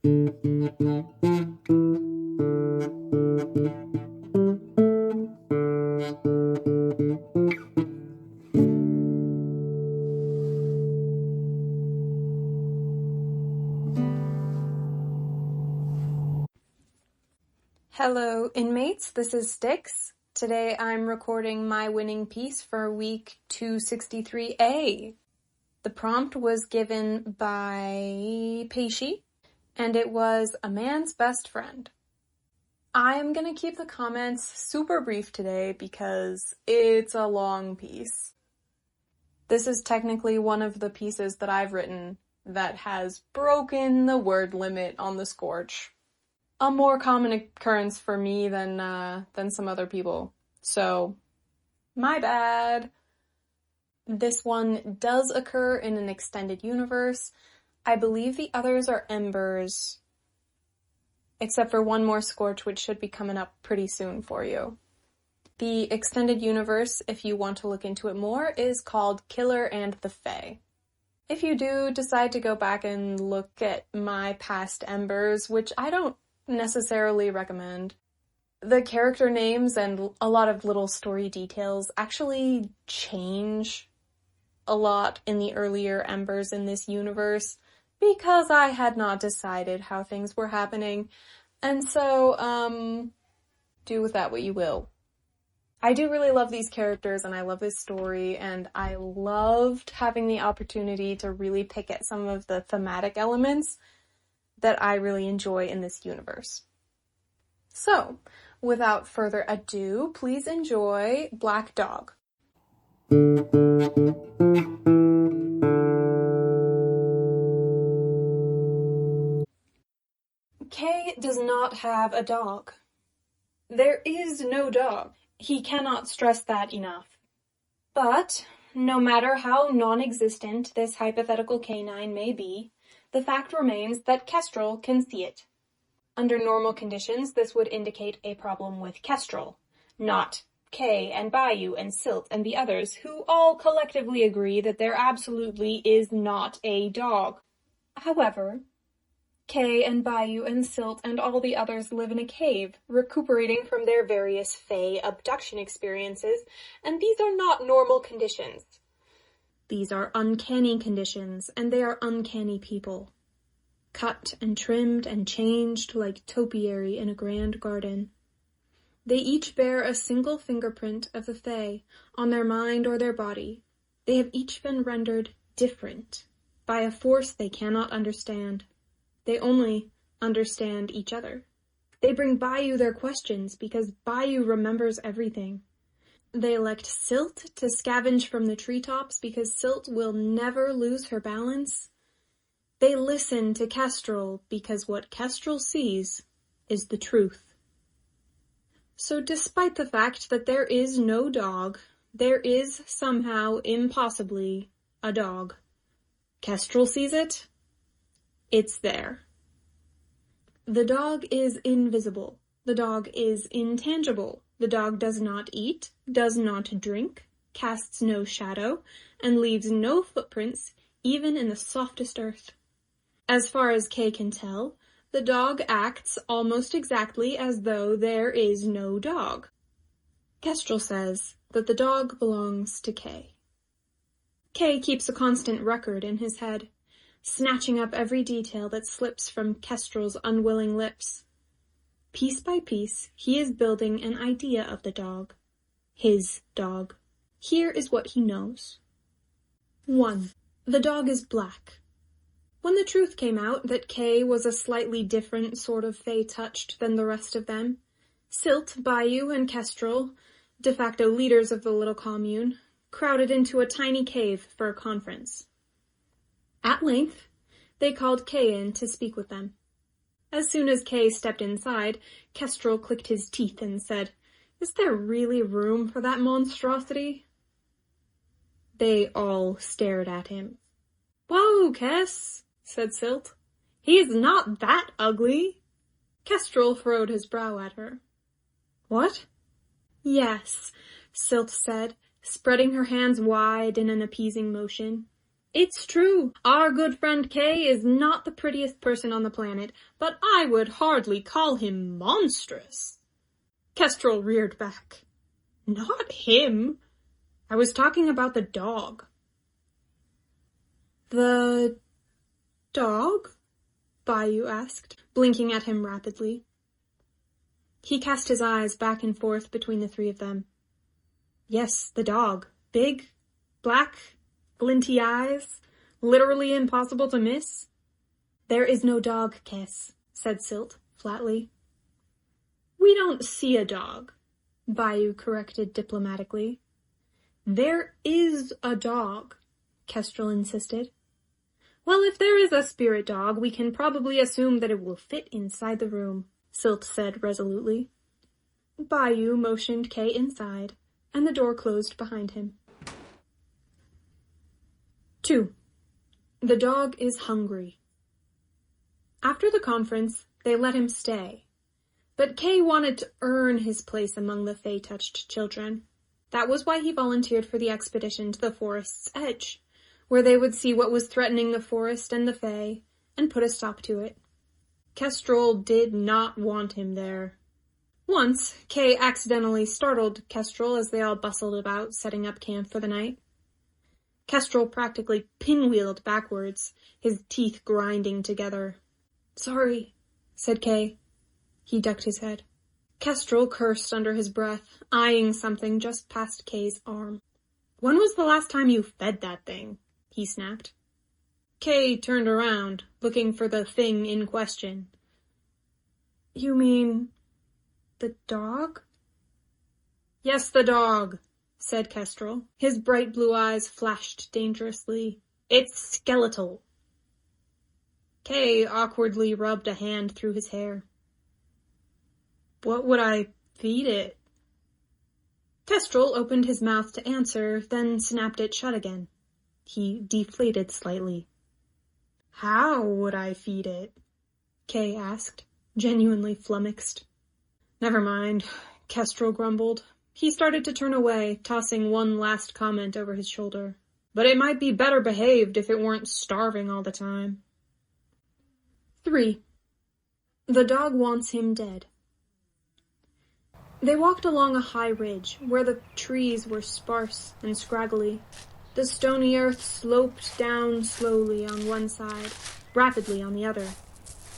Hello, inmates. This is Styx. Today I'm recording my winning piece for week 263A. The prompt was given by Peishi, and it was a man's best friend. I am going to keep the comments super brief today because it's a long piece. This is technically one of the pieces that I've written that has broken the word limit on the Scorch. A more common occurrence for me than some other people. So, my bad. This one does occur in an extended universe. I believe the others are embers, except for one more Scorch, which should be coming up pretty soon for you. The extended universe, if you want to look into it more, is called Killer and the Fae. If you do decide to go back and look at my past embers, which I don't necessarily recommend, the character names and a lot of little story details actually change a lot in the earlier embers in this universe because I had not decided how things were happening, and so do with that what you will. I do really love these characters and I love this story, and I loved having the opportunity to really pick at some of the thematic elements that I really enjoy in this universe. So, without further ado, please enjoy Black Dog. Kay does not have a dog. There is no dog. He cannot stress that enough. But, no matter how non-existent this hypothetical canine may be, the fact remains that Kestrel can see it. Under normal conditions, this would indicate a problem with Kestrel, not Kay and Bayou and Silt and the others, who all collectively agree that there absolutely is not a dog. However, Kay and Bayou and Silt and all the others live in a cave, recuperating from their various Fae abduction experiences, and these are not normal conditions. These are uncanny conditions, and they are uncanny people. Cut and trimmed and changed like topiary in a grand garden. They each bear a single fingerprint of the Fae on their mind or their body. They have each been rendered different by a force they cannot understand. They only understand each other. They bring Bayou their questions because Bayou remembers everything. They elect Silt to scavenge from the treetops because Silt will never lose her balance. They listen to Kestrel because what Kestrel sees is the truth. So despite the fact that there is no dog, there is somehow, impossibly, a dog. Kestrel sees it. It's there. The dog is invisible. The dog is intangible. The dog does not eat, does not drink, casts no shadow, and leaves no footprints, even in the softest earth. As far as Kay can tell, the dog acts almost exactly as though there is no dog. Kestrel says that the dog belongs to Kay. Kay keeps a constant record in his head, snatching up every detail that slips from Kestrel's unwilling lips. Piece by piece, he is building an idea of the dog. His dog. Here is what he knows. 1. The dog is black. When the truth came out that Kay was a slightly different sort of Fae-touched than the rest of them, Silt, Bayou, and Kestrel, de facto leaders of the little commune, crowded into a tiny cave for a conference. At length, they called Kay in to speak with them. As soon as Kay stepped inside, Kestrel clicked his teeth and said, "Is there really room for that monstrosity?" They all stared at him. "Whoa, Kes," said Silt. "He's not that ugly." Kestrel furrowed his brow at her. "What?" "Yes," Silt said, spreading her hands wide in an appeasing motion. It's true. Our good friend Kay is not the prettiest person on the planet, but I would hardly call him monstrous. Kestrel reared back. Not him. I was talking about the dog. The dog? Bayou asked, blinking at him rapidly. He cast his eyes back and forth between the three of them. Yes, the dog. Big, black, glinty eyes, literally impossible to miss. There is no dog, Kes, said Silt, flatly. We don't see a dog, Bayou corrected diplomatically. There is a dog, Kestrel insisted. Well, if there is a spirit dog, we can probably assume that it will fit inside the room, Silt said resolutely. Bayou motioned Kay inside, and the door closed behind him. 2. The dog is hungry. After the conference, they let him stay. But Kay wanted to earn his place among the Fae-touched children. That was why he volunteered for the expedition to the forest's edge, where they would see what was threatening the forest and the Fae, and put a stop to it. Kestrel did not want him there. Once, Kay accidentally startled Kestrel as they all bustled about, setting up camp for the night. Kestrel practically pinwheeled backwards, his teeth grinding together. Sorry, said Kay. He ducked his head. Kestrel cursed under his breath, eyeing something just past Kay's arm. When was the last time you fed that thing? He snapped. Kay turned around, looking for the thing in question. You mean the dog? Yes, the dog, said Kestrel. His bright blue eyes flashed dangerously. It's skeletal. Kay awkwardly rubbed a hand through his hair. What would I feed it? Kestrel opened his mouth to answer, then snapped it shut again. He deflated slightly. How would I feed it? Kay asked, genuinely flummoxed. Never mind, Kestrel grumbled. He started to turn away, tossing one last comment over his shoulder. But it might be better behaved if it weren't starving all the time. 3. The dog wants him dead. They walked along a high ridge, where the trees were sparse and scraggly. The stony earth sloped down slowly on one side, rapidly on the other.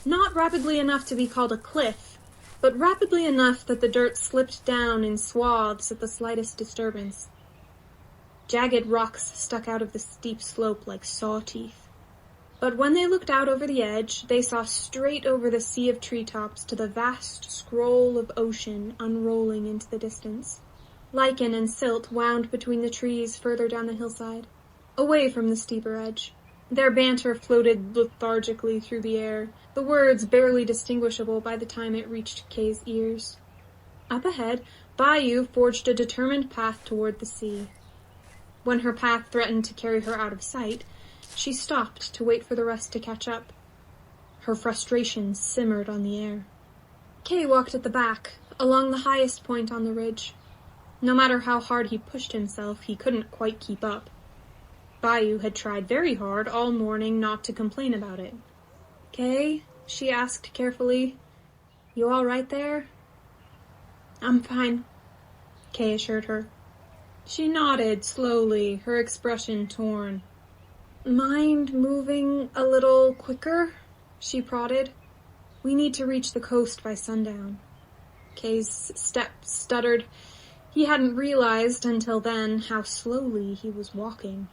Not rapidly enough to be called a cliff, but rapidly enough that the dirt slipped down in swaths at the slightest disturbance. Jagged rocks stuck out of the steep slope like saw teeth. But when they looked out over the edge, they saw straight over the sea of treetops to the vast scroll of ocean unrolling into the distance. Lichen and silt wound between the trees further down the hillside, away from the steeper edge. Their banter floated lethargically through the air, the words barely distinguishable by the time it reached Kay's ears. Up ahead, Bayou forged a determined path toward the sea. When her path threatened to carry her out of sight, she stopped to wait for the rest to catch up. Her frustration simmered on the air. Kay walked at the back, along the highest point on the ridge. No matter how hard he pushed himself, he couldn't quite keep up. Bayou had tried very hard all morning not to complain about it. Kay, she asked carefully, you all right there? I'm fine, Kay assured her. She nodded slowly, her expression torn. Mind moving a little quicker? She prodded. We need to reach the coast by sundown. Kay's step stuttered. He hadn't realized until then how slowly he was walking.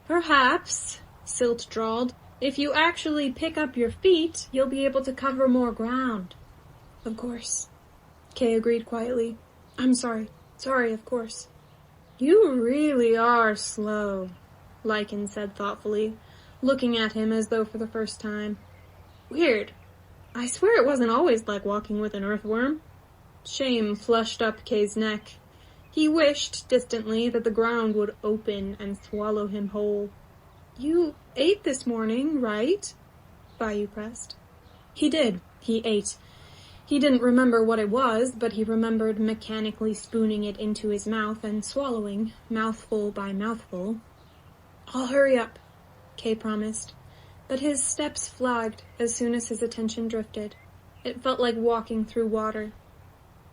Perhaps, Silt drawled, if you actually pick up your feet, you'll be able to cover more ground. Of course, Kay agreed quietly. I'm sorry. Sorry, of course. You really are slow, Lichen said thoughtfully, looking at him as though for the first time. Weird. I swear it wasn't always like walking with an earthworm. Shame flushed up Kay's neck. He wished, distantly, that the ground would open and swallow him whole. You ate this morning, right? Bayou pressed. He did. He ate. He didn't remember what it was, but he remembered mechanically spooning it into his mouth and swallowing, mouthful by mouthful. I'll hurry up. Kay promised, but his steps flagged as soon as his attention drifted. It felt like walking through water.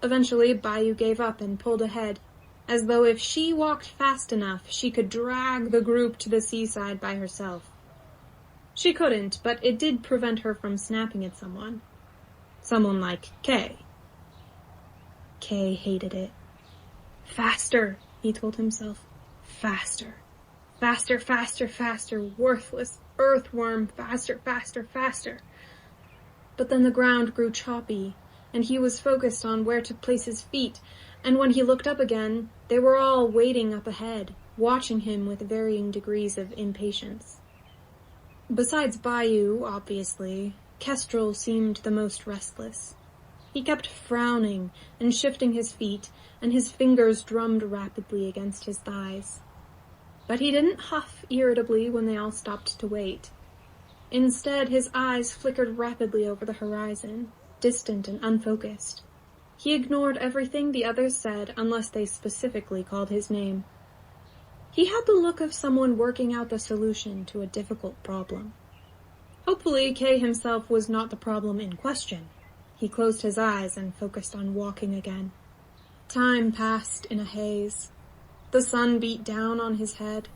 Eventually, Bayou gave up and pulled ahead, as though if she walked fast enough, she could drag the group to the seaside by herself. She couldn't, but it did prevent her from snapping at someone. Someone like Kay. Kay hated it. Faster, he told himself. Faster. Faster, faster, faster, worthless earthworm, faster, faster, faster. But then the ground grew choppy, and he was focused on where to place his feet, and when he looked up again, they were all waiting up ahead, watching him with varying degrees of impatience. Besides Bayou, obviously, Kestrel seemed the most restless. He kept frowning and shifting his feet, and his fingers drummed rapidly against his thighs. But he didn't huff irritably when they all stopped to wait. Instead, his eyes flickered rapidly over the horizon, distant and unfocused. He ignored everything the others said unless they specifically called his name. He had the look of someone working out the solution to a difficult problem. Hopefully, Kay himself was not the problem in question. He closed his eyes and focused on walking again. Time passed in a haze. The sun beat down on his head.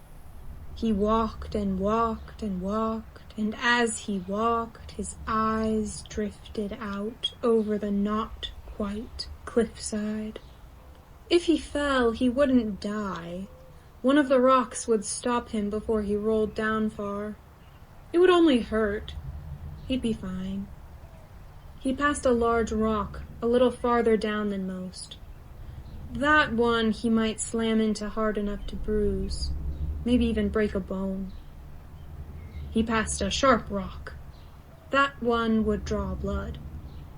He walked and walked and walked, and as he walked, his eyes drifted out over the not quite cliffside. If he fell, he wouldn't die. One of the rocks would stop him before he rolled down far. It would only hurt. He'd be fine. He passed a large rock, a little farther down than most. That one he might slam into hard enough to bruise, maybe even break a bone. He passed a sharp rock. That one would draw blood.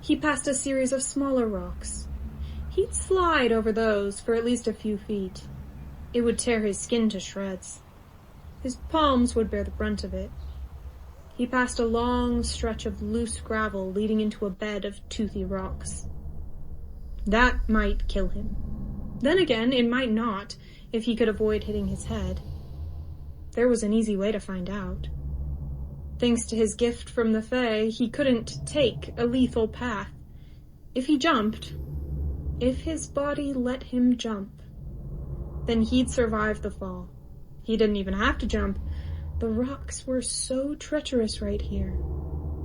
He passed a series of smaller rocks. He'd slide over those for at least a few feet. It would tear his skin to shreds. His palms would bear the brunt of it. He passed a long stretch of loose gravel leading into a bed of toothy rocks. That might kill him. Then again, it might not, if he could avoid hitting his head. There was an easy way to find out. Thanks to his gift from the Fae, he couldn't take a lethal path. If he jumped, if his body let him jump, then he'd survive the fall. He didn't even have to jump. The rocks were so treacherous right here.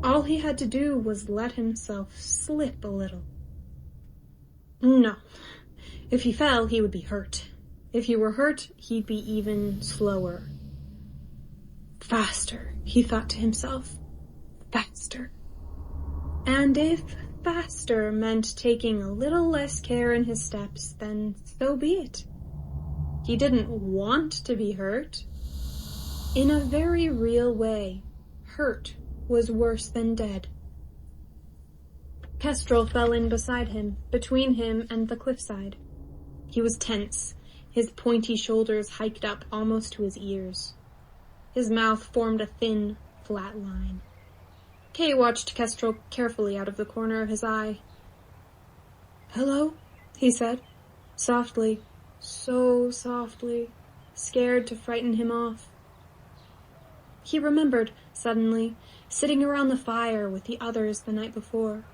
All he had to do was let himself slip a little. No. If he fell, he would be hurt. If he were hurt, he'd be even slower. Faster, he thought to himself. Faster. And if faster meant taking a little less care in his steps, then so be it. He didn't want to be hurt. In a very real way, hurt was worse than dead. Kestrel fell in beside him, between him and the cliffside. He was tense, his pointy shoulders hiked up almost to his ears. His mouth formed a thin, flat line. Kay watched Kestrel carefully out of the corner of his eye. "Hello?" he said, softly, so softly, scared to frighten him off. He remembered, suddenly, sitting around the fire with the others the night before.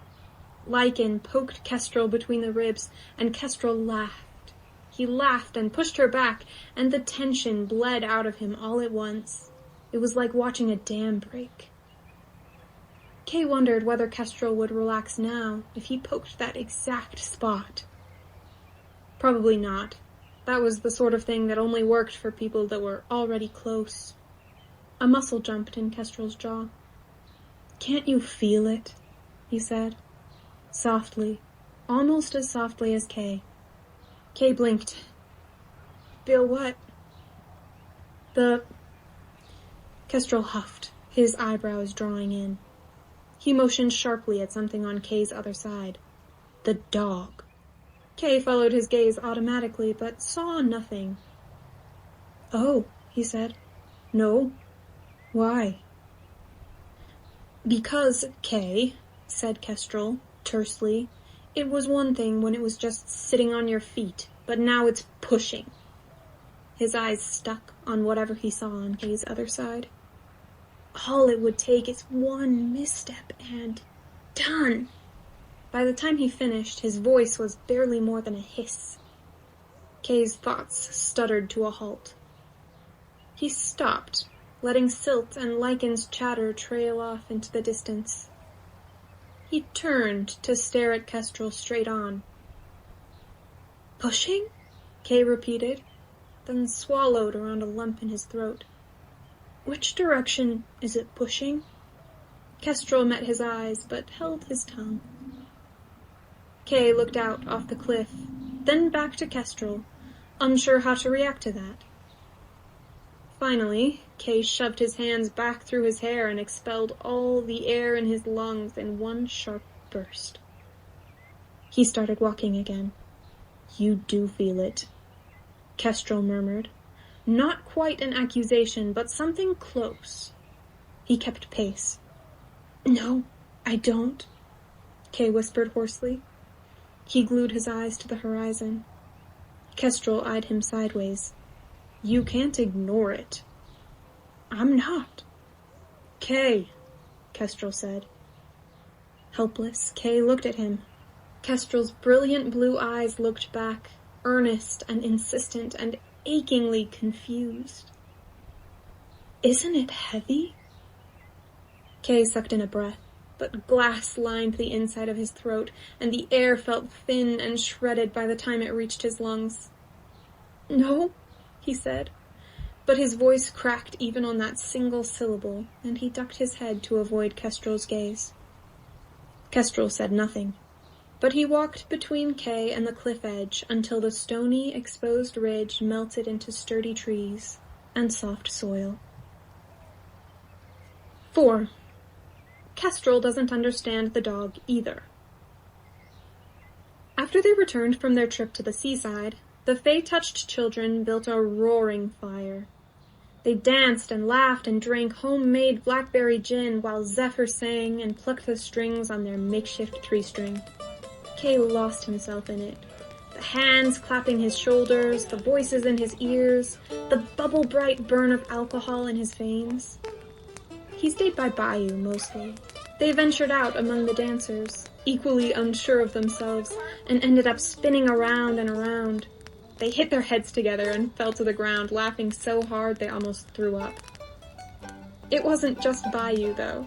Lycan poked Kestrel between the ribs, and Kestrel laughed. He laughed and pushed her back, and the tension bled out of him all at once. It was like watching a dam break. Kay wondered whether Kestrel would relax now if he poked that exact spot. Probably not. That was the sort of thing that only worked for people that were already close. A muscle jumped in Kestrel's jaw. "Can't you feel it?" he said. Softly, almost as softly as Kay. Kay blinked. "Feel what?" Kestrel huffed, his eyebrows drawing in. He motioned sharply at something on Kay's other side. The dog. Kay followed his gaze automatically, but saw nothing. "Oh," he said. "No. Why?" "Because, Kay," said Kestrel, tersely, "it was one thing when it was just sitting on your feet, but now it's pushing." His eyes stuck on whatever he saw on Kay's other side. All it would take is one misstep and done. By the time he finished, his voice was barely more than a hiss. Kay's thoughts stuttered to a halt. He stopped, letting silt and lichen's chatter trail off into the distance. He turned to stare at Kestrel straight on. Pushing? Kay repeated, then swallowed around a lump in his throat. Which direction is it pushing? Kestrel met his eyes, but held his tongue. Kay looked out off the cliff, then back to Kestrel, unsure how to react to that. Finally, Kay shoved his hands back through his hair and expelled all the air in his lungs in one sharp burst. He started walking again. You do feel it, Kestrel murmured. Not quite an accusation, but something close. He kept pace. No, I don't, Kay whispered hoarsely. He glued his eyes to the horizon. Kestrel eyed him sideways. You can't ignore it. I'm not. Kay, Kestrel said. Helpless, Kay looked at him. Kestrel's brilliant blue eyes looked back, earnest and insistent and achingly confused. Isn't it heavy? Kay sucked in a breath, but glass lined the inside of his throat, and the air felt thin and shredded by the time it reached his lungs. No, he said, but his voice cracked even on that single syllable, and he ducked his head to avoid Kestrel's gaze. Kestrel said nothing, but he walked between Kay and the cliff edge until the stony, exposed ridge melted into sturdy trees and soft soil. 4. Kestrel doesn't understand the dog either. After they returned from their trip to the seaside, the Fae-touched children built a roaring fire. They danced and laughed and drank homemade blackberry gin while Zephyr sang and plucked the strings on their makeshift tree string. Kay lost himself in it. The hands clapping his shoulders, the voices in his ears, the bubble-bright burn of alcohol in his veins. He stayed by Bayou mostly. They ventured out among the dancers, equally unsure of themselves, and ended up spinning around and around. They hit their heads together and fell to the ground, laughing so hard they almost threw up. It wasn't just Bayou, though.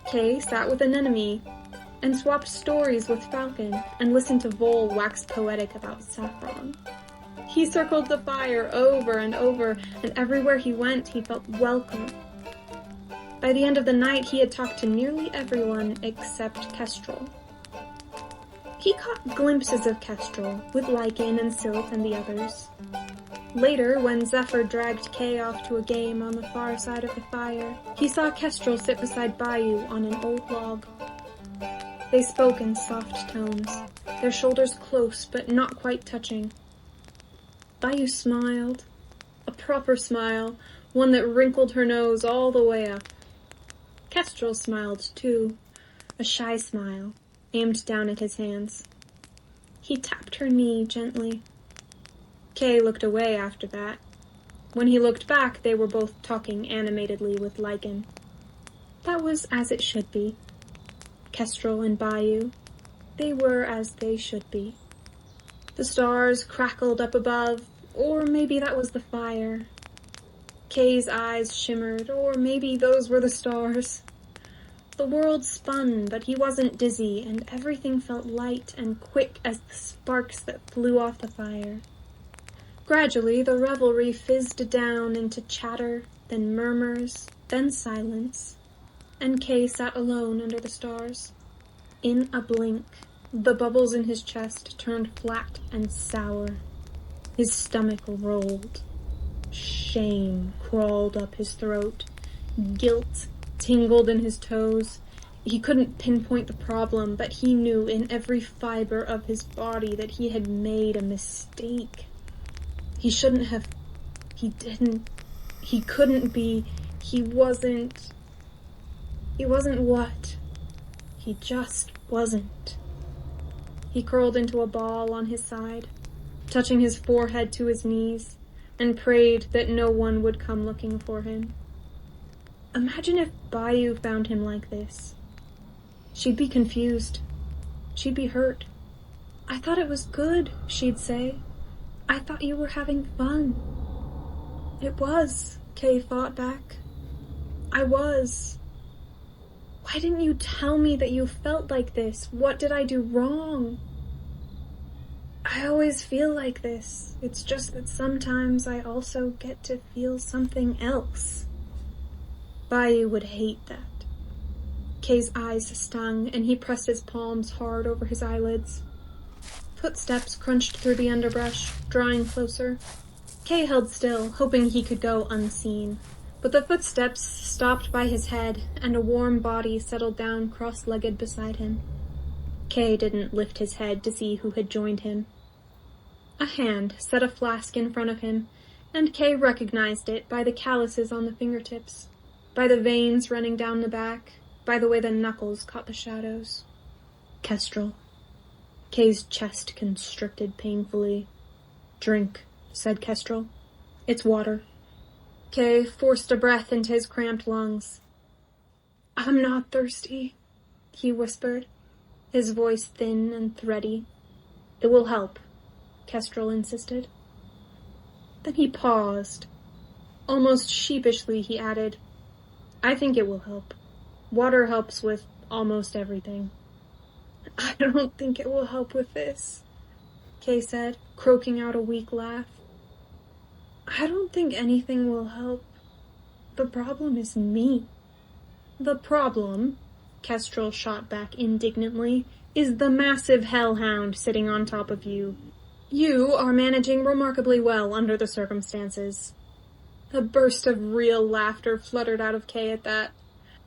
Kay sat with Anemone and swapped stories with Falcon and listened to Vol wax poetic about saffron. He circled the fire over and over, and everywhere he went he felt welcome. By the end of the night he had talked to nearly everyone except Kestrel. He caught glimpses of Kestrel, with Lichen and Silt and the others. Later, when Zephyr dragged Kay off to a game on the far side of the fire, he saw Kestrel sit beside Bayou on an old log. They spoke in soft tones, their shoulders close but not quite touching. Bayou smiled, a proper smile, one that wrinkled her nose all the way up. Kestrel smiled too, a shy smile, aimed down at his hands. He tapped her knee gently. Kay looked away after that. When he looked back, they were both talking animatedly with Lichen. That was as it should be. Kestrel and Bayou, they were as they should be. The stars crackled up above, or maybe that was the fire. Kay's eyes shimmered, or maybe those were the stars. The world spun, but he wasn't dizzy, and everything felt light and quick as the sparks that flew off the fire. Gradually, the revelry fizzed down into chatter, then murmurs, then silence, and Kay sat alone under the stars. In a blink, the bubbles in his chest turned flat and sour. His stomach rolled. Shame crawled up his throat. Guilt tingled in his toes. He couldn't pinpoint the problem, but he knew in every fiber of his body that he had made a mistake. He shouldn't have. He didn't. He couldn't be. He wasn't. He wasn't what? He just wasn't. He curled into a ball on his side, touching his forehead to his knees, and prayed that no one would come looking for him. Imagine if Bayou found him like this. She'd be confused. She'd be hurt. I thought it was good, she'd say. I thought you were having fun. It was, Kay fought back. I was. Why didn't you tell me that you felt like this? What did I do wrong? I always feel like this. It's just that sometimes I also get to feel something else. Bayou would hate that. Kay's eyes stung, and he pressed his palms hard over his eyelids. Footsteps crunched through the underbrush, drawing closer. Kay held still, hoping he could go unseen. But the footsteps stopped by his head, and a warm body settled down cross-legged beside him. Kay didn't lift his head to see who had joined him. A hand set a flask in front of him, and Kay recognized it by the calluses on the fingertips, by the veins running down the back, by the way the knuckles caught the shadows. Kestrel. Kay's chest constricted painfully. "Drink," said Kestrel. "It's water." Kay forced a breath into his cramped lungs. "I'm not thirsty," he whispered, his voice thin and thready. "It will help," Kestrel insisted. Then he paused. Almost sheepishly he added, "I think it will help. Water helps with almost everything." "I don't think it will help with this," Kay said, croaking out a weak laugh. "I don't think anything will help. The problem is me." "The problem," Kestrel shot back indignantly, "is the massive hellhound sitting on top of you. You are managing remarkably well under the circumstances." A burst of real laughter fluttered out of Kay at that.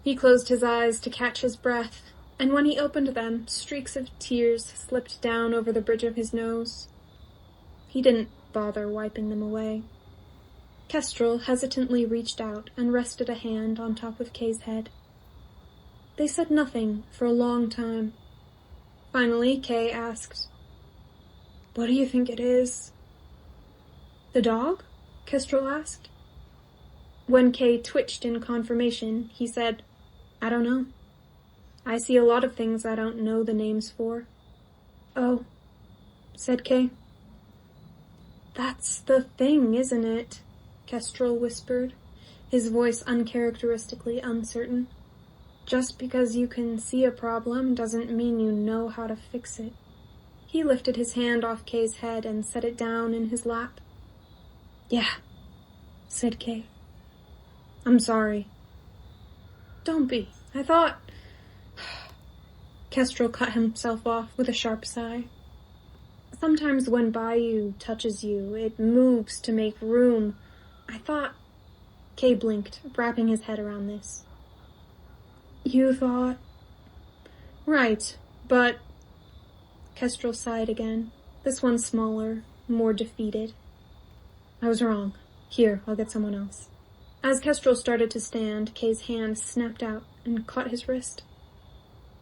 He closed his eyes to catch his breath, and when he opened them, streaks of tears slipped down over the bridge of his nose. He didn't bother wiping them away. Kestrel hesitantly reached out and rested a hand on top of Kay's head. They said nothing for a long time. Finally, Kay asked, "What do you think it is?" "The dog?" Kestrel asked. When Kay twitched in confirmation, he said, "I don't know. I see a lot of things I don't know the names for." "Oh," said Kay. "That's the thing, isn't it?" Kestrel whispered, his voice uncharacteristically uncertain. "Just because you can see a problem doesn't mean you know how to fix it." He lifted his hand off Kay's head and set it down in his lap. "Yeah," said Kay. "I'm sorry." "Don't be. I thought—" Kestrel cut himself off with a sharp sigh. "Sometimes when Bayou touches you, it moves to make room. I thought—" Kay blinked, wrapping his head around this. "You thought—" "Right, but—" Kestrel sighed again, this one smaller, more defeated. "I was wrong. Here, I'll get someone else." As Kestrel started to stand, Kay's hand snapped out and caught his wrist.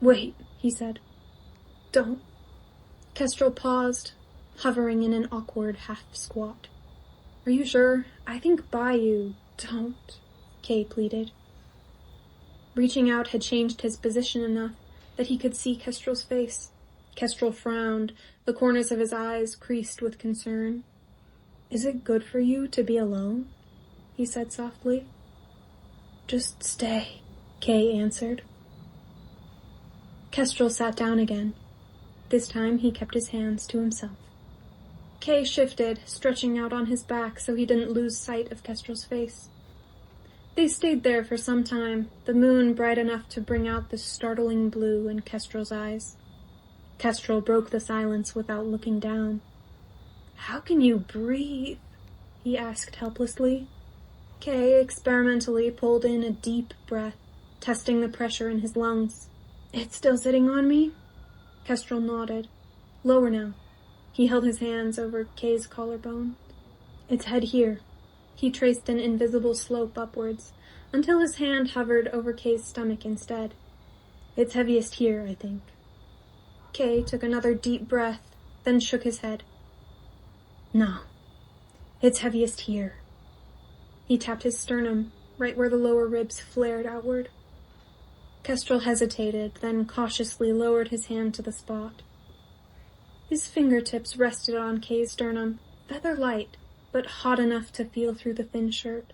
"Wait," he said. "Don't." Kestrel paused, hovering in an awkward half-squat. "Are you sure? I think Bayou—" "Don't," Kay pleaded. Reaching out had changed his position enough that he could see Kestrel's face. Kestrel frowned, the corners of his eyes creased with concern. "Is it good for you to be alone?" he said softly. "Just stay," Kay answered. Kestrel sat down again. This time he kept his hands to himself. Kay shifted, stretching out on his back so he didn't lose sight of Kestrel's face. They stayed there for some time, the moon bright enough to bring out the startling blue in Kestrel's eyes. Kestrel broke the silence without looking down. "How can you breathe?" he asked helplessly. Kay experimentally pulled in a deep breath, testing the pressure in his lungs. "It's still sitting on me?" Kestrel nodded. "Lower now." He held his hands over Kay's collarbone. "Its head here." He traced an invisible slope upwards, until his hand hovered over Kay's stomach instead. "It's heaviest here, I think." Kay took another deep breath, then shook his head. "No. It's heaviest here." He tapped his sternum, right where the lower ribs flared outward. Kestrel hesitated, then cautiously lowered his hand to the spot. His fingertips rested on Kay's sternum, feather light, but hot enough to feel through the thin shirt.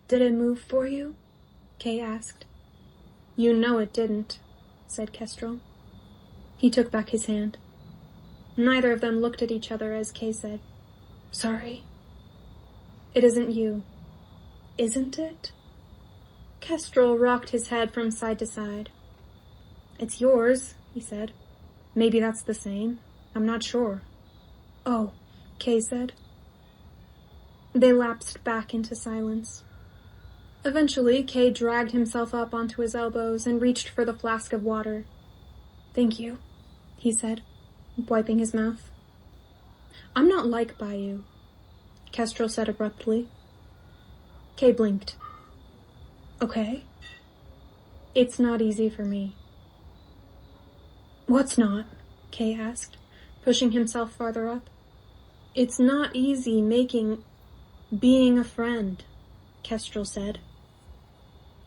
"Did it move for you?" Kay asked. "You know it didn't," said Kestrel. He took back his hand. Neither of them looked at each other as Kay said, "Sorry." "It isn't you, isn't it?" Kestrel rocked his head from side to side. "It's yours," he said. "Maybe that's the same. I'm not sure." "Oh," Kay said. They lapsed back into silence. Eventually, Kay dragged himself up onto his elbows and reached for the flask of water. "Thank you," he said, wiping his mouth. "I'm not like Bayou," Kestrel said abruptly. Kay blinked. "Okay." "It's not easy for me." "What's not?" Kay asked, pushing himself farther up. "It's not easy being a friend," Kestrel said.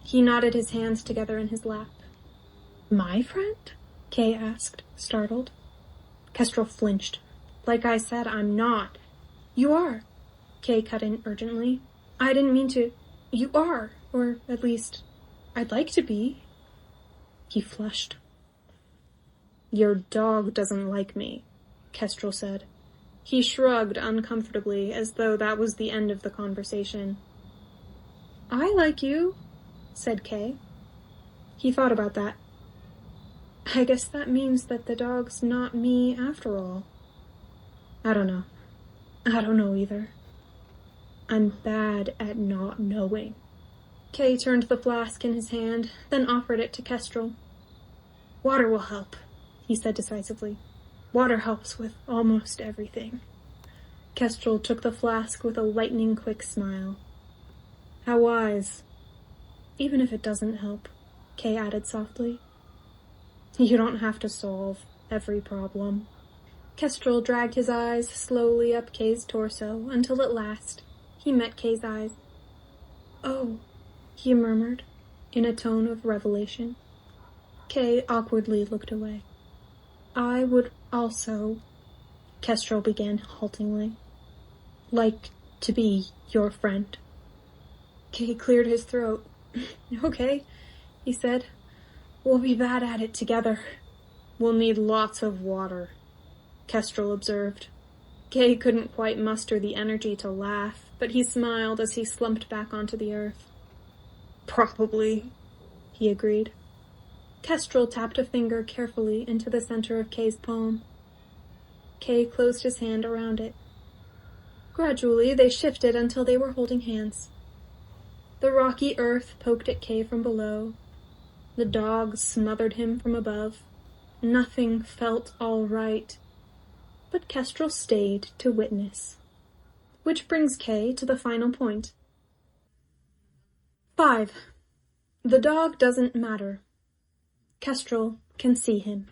He knotted his hands together in his lap. "My friend?" Kay asked, startled. Kestrel flinched. "Like I said, I'm not." "You are," Kay cut in urgently. "I didn't mean to. You are, or at least, I'd like to be." He flushed. "Your dog doesn't like me," Kestrel said. He shrugged uncomfortably, as though that was the end of the conversation. "I like you," said Kay. He thought about that. "I guess that means that the dog's not me after all." "I don't know. I don't know either. I'm bad at not knowing." Kay turned the flask in his hand, then offered it to Kestrel. "Water will help," he said decisively. "Water helps with almost everything." Kestrel took the flask with a lightning-quick smile. "How wise." "Even if it doesn't help," Kay added softly. "You don't have to solve every problem." Kestrel dragged his eyes slowly up Kay's torso until at last he met Kay's eyes. "Oh," he murmured, in a tone of revelation. Kay awkwardly looked away. "I would also," Kestrel began haltingly, "like to be your friend." Kay cleared his throat. "Okay," he said. "We'll be bad at it together." "We'll need lots of water," Kestrel observed. Kay couldn't quite muster the energy to laugh, but he smiled as he slumped back onto the earth. "Probably," he agreed. Kestrel tapped a finger carefully into the center of Kay's palm. Kay closed his hand around it. Gradually, they shifted until they were holding hands. The rocky earth poked at Kay from below. The dog smothered him from above. Nothing felt all right. But Kestrel stayed to witness. Which brings Kay to the final point. 5. The dog doesn't matter. Kestrel can see him.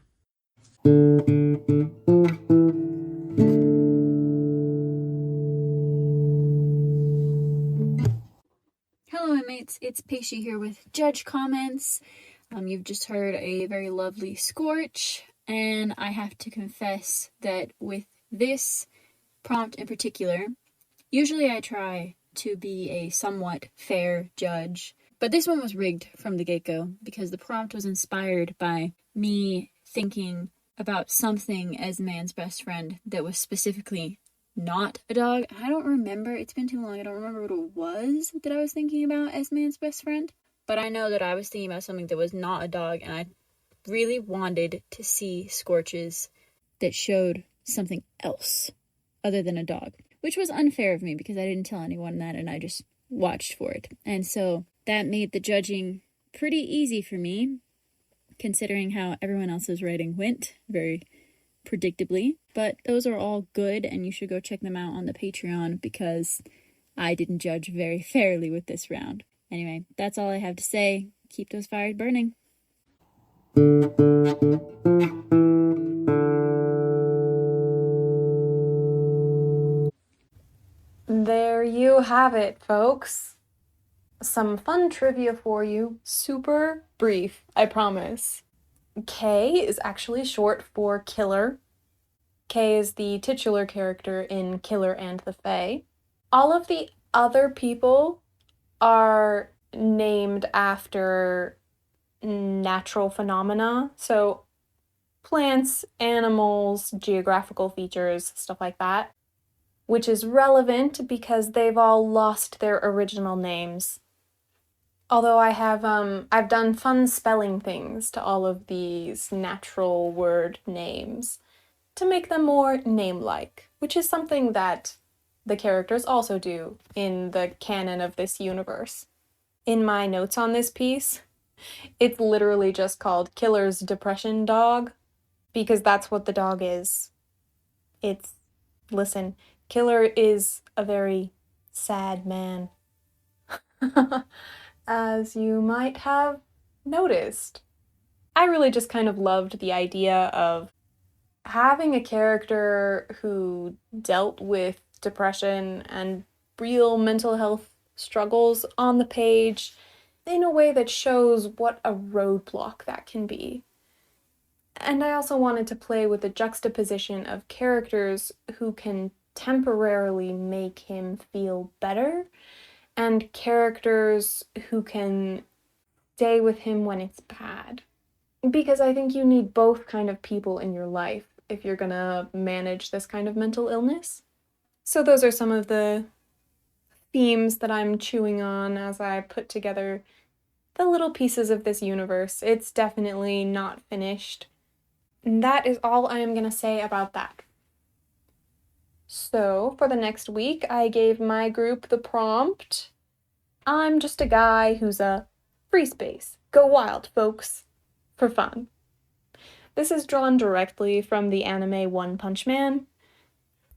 Hello, inmates. It's Pacey here with Judge Comments. You've just heard a very lovely Scorch, and I have to confess that with this prompt in particular, usually I try to be a somewhat fair judge, but this one was rigged from the get-go because the prompt was inspired by me thinking about something as man's best friend that was specifically not a dog. I don't remember. It's been too long. I don't remember what it was that I was thinking about as man's best friend. But I know that I was thinking about something that was not a dog, and I really wanted to see Scorches that showed something else other than a dog, which was unfair of me because I didn't tell anyone that and I just watched for it. And so that made the judging pretty easy for me, considering how everyone else's writing went very predictably. But those are all good, and you should go check them out on the Patreon because I didn't judge very fairly with this round. Anyway, that's all I have to say. Keep those fires burning. There you have it, folks. Some fun trivia for you. Super brief, I promise. K is actually short for Killer. K is the titular character in Killer and the Fae. All of the other people are named after natural phenomena, so plants, animals, geographical features, stuff like that, which is relevant because they've all lost their original names. Although I've done fun spelling things to all of these natural word names to make them more name-like, which is something that the characters also do in the canon of this universe. In my notes on this piece, it's literally just called Killer's Depression Dog, because that's what the dog is. Listen, Killer is a very sad man. As you might have noticed. I really just kind of loved the idea of having a character who dealt with depression and real mental health struggles on the page in a way that shows what a roadblock that can be. And I also wanted to play with the juxtaposition of characters who can temporarily make him feel better and characters who can stay with him when it's bad. Because I think you need both kind of people in your life if you're gonna manage this kind of mental illness. So those are some of the themes that I'm chewing on as I put together the little pieces of this universe. It's definitely not finished. And that is all I am gonna say about that. So, for the next week, I gave my group the prompt, I'm just a guy who's a free space. Go wild, folks. For fun. This is drawn directly from the anime One Punch Man.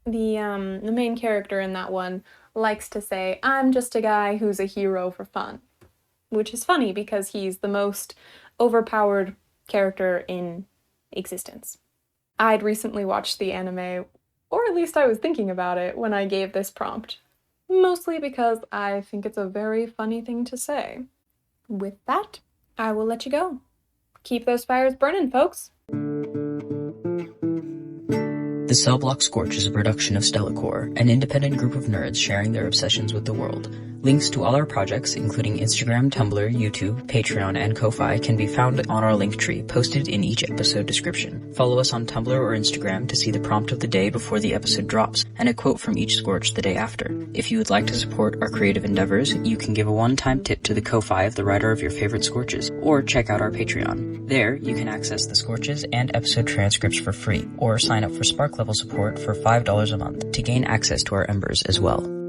The main character in that one likes to say, I'm just a guy who's a hero for fun. Which is funny because he's the most overpowered character in existence. I'd recently watched the anime, or at least I was thinking about it when I gave this prompt. Mostly because I think it's a very funny thing to say. With that, I will let you go. Keep those fires burning, folks! The Cellblock Scorch is a production of Stellacore, an independent group of nerds sharing their obsessions with the world. Links to all our projects, including Instagram, Tumblr, YouTube, Patreon, and Ko-Fi, can be found on our Linktree, posted in each episode description. Follow us on Tumblr or Instagram to see the prompt of the day before the episode drops, and a quote from each Scorch the day after. If you would like to support our creative endeavors, you can give a one-time tip to the Ko-Fi of the writer of your favorite Scorches, or check out our Patreon. There, you can access the Scorches and episode transcripts for free, or sign up for Spark level support for $5 a month to gain access to our embers as well.